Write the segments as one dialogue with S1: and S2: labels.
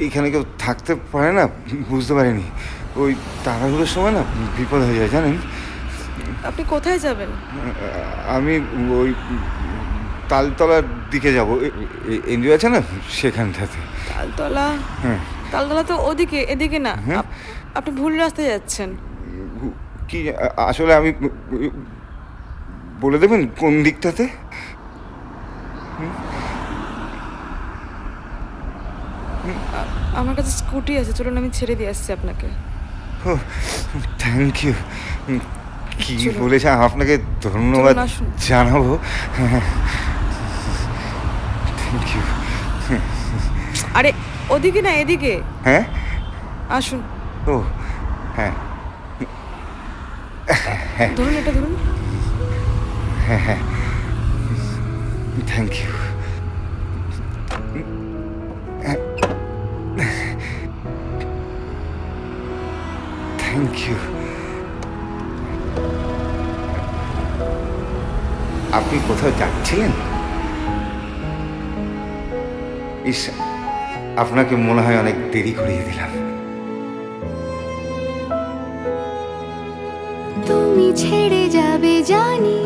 S1: এখানে কেউ থাকতে পারে না, বুঝতে পারিনি। ওই তাড়াহুড়োর সময় না বিপদ হয়ে যায়, জানেন।
S2: আপনি কোথায় যাবেন?
S1: আমি ওই তালতলার দিকে যাব, এনজিও আছে না সেখানটাতে।
S2: তালতলা?
S1: হ্যাঁ।
S2: তালতলা তো ওদিকে, এদিকে না।
S1: হ্যাঁ?
S2: আপনি ভুল রাস্তায় যাচ্ছেন।
S1: কি আসলে আমি বলে দেবেন কোন দিকটাতে?
S2: আমার কাছে স্কুটি আছে, চলুন আমি ছেড়ে দিয়ে আসছি আপনাকে।
S1: ও থ্যাংক ইউ। কি
S2: চলুন।
S1: বলেছে, আপনাকে ধন্যবাদ
S2: চলুন, আসুন।
S1: জানাবো। Thank you.
S2: আরে ওদিকে না, এদিকে
S1: হ্যাঁ,
S2: আসুন।
S1: ও হ্যাঁ,
S2: ধরুন, এটা ধরুন।
S1: হ্যাঁ হ্যাঁ, থ্যাংক ইউ। Thank you. আপনি কোথাও যাচ্ছিলেন? ইস, আপনাকে মনে হয় অনেক দেরি করিয়ে দিলাম।
S3: তুমি ছেড়ে যাবে জানি,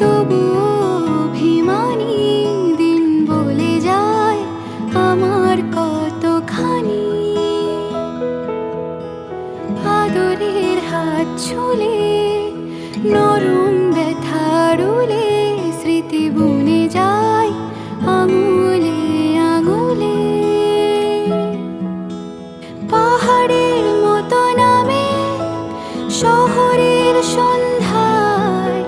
S3: তবুও অভিমানী দিন বলে যায় আমার কতখানি। আদরের হাত ছুলে নরম ব্যথার উলে স্মৃতি বুনে যায় আঙুলে আঙুলে। পাহাড়ের মতো নামে শহরের সন্ধ্যায়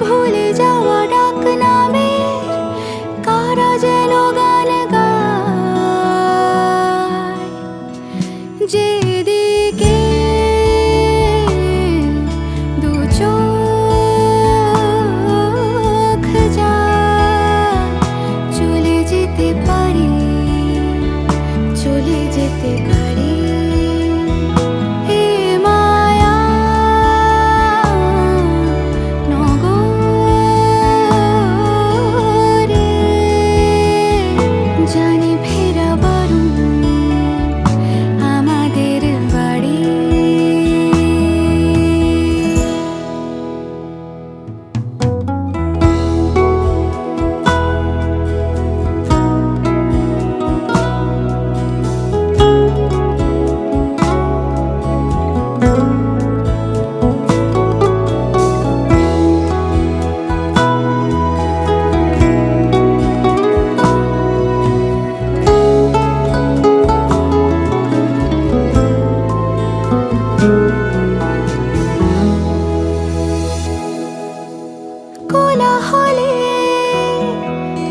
S3: ভুলে যাওয়া ডাক নামে কারা যেন গান গায়। যেদিকে দু চোখ যায় চলে যেতে পারি, চলে যেতে পারি। এ মায়া নগরে জানি ফেরা বারণ আমাদের বাড়ি। কোলাহলে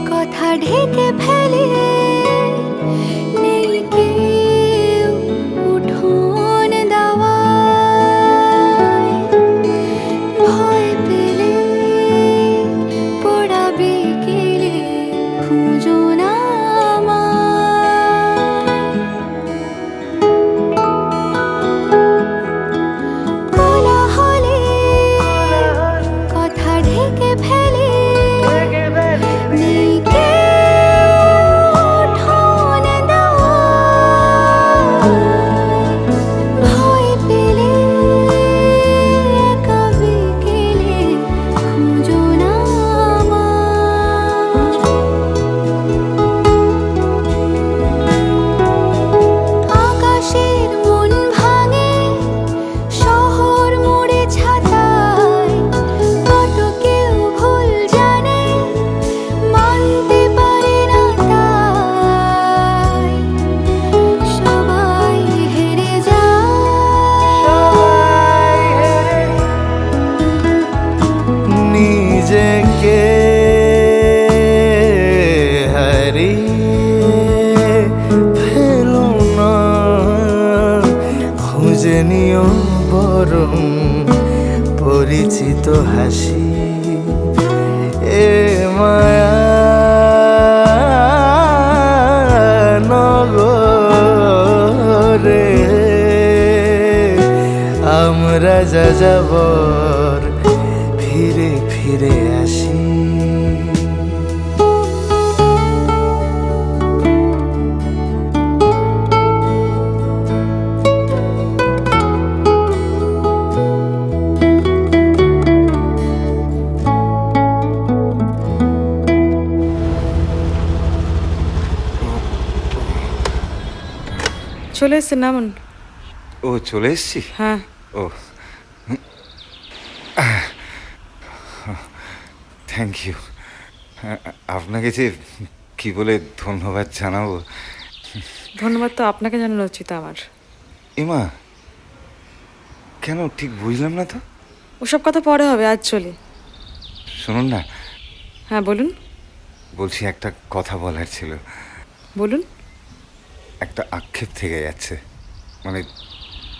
S3: কথা ঢেকে ফেলে নেই কেউ উঠোন দেওয়ায়। ভয় পেলে পড়াবে গেলে খুঁজো না আমায়। কোলাহলে কথা ঢেকে ফেলে নেই কেউ উঠোন দেওয়ায়। ভয় পেলে একা বিকেলে খুঁজো না আমায়। আকাশের মন ভাঙে শহর মোড়ে ছাতায়, কত কেউ ভুল জানে মানতে পারে না তাই। সবাই হেরে যায়,
S4: নিজেকে হারিয়ে ফেলো না, খুঁজে নিও বরং পরিচিত হাসি। এ মায়া নগরে আমরা যাযাবর ফিরে ফিরে আসি।
S2: চলে এসছে, নামুন।
S1: ও চলে এসছি?
S2: হ্যাঁ।
S1: ও থ্যাংক ইউ। আপনাকে যে কি বলে ধন্যবাদ জানাবো।
S2: ধন্যবাদ তো আপনাকে জানানো উচিত আমার।
S1: এমা, কেন ঠিক বুঝলাম না তো।
S2: ওসব কথা পরে হবে, আজ চলি।
S1: শুনুন না,
S2: হ্যাঁ বলুন।
S1: বলছি একটা কথা বলার ছিল।
S2: বলুন।
S1: একটা আক্ষেপ থেকে যাচ্ছে, মানে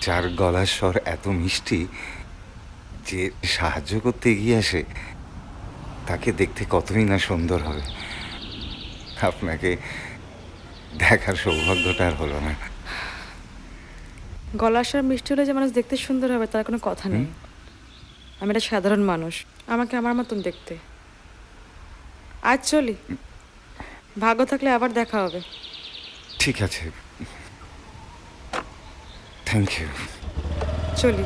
S1: যার গলার স্বর এত মিষ্টি, যে সাহায্য করতে এগিয়ে আসে, তাকে দেখতে কতই না সুন্দর হবে। আপনাকে দেখার সৌভাগ্যটা আর হলো না।
S2: গলা আসার মিষ্টি হলে যে মানুষ দেখতে সুন্দর হবে তার কোনো কথা নেই। আমি একটা সাধারণ মানুষ, আমাকে আমার মতন দেখতে। আজ চলি, ভাগ্য থাকলে আবার দেখা হবে।
S1: ঠিক আছে, থ্যাংক ইউ।
S2: চলি।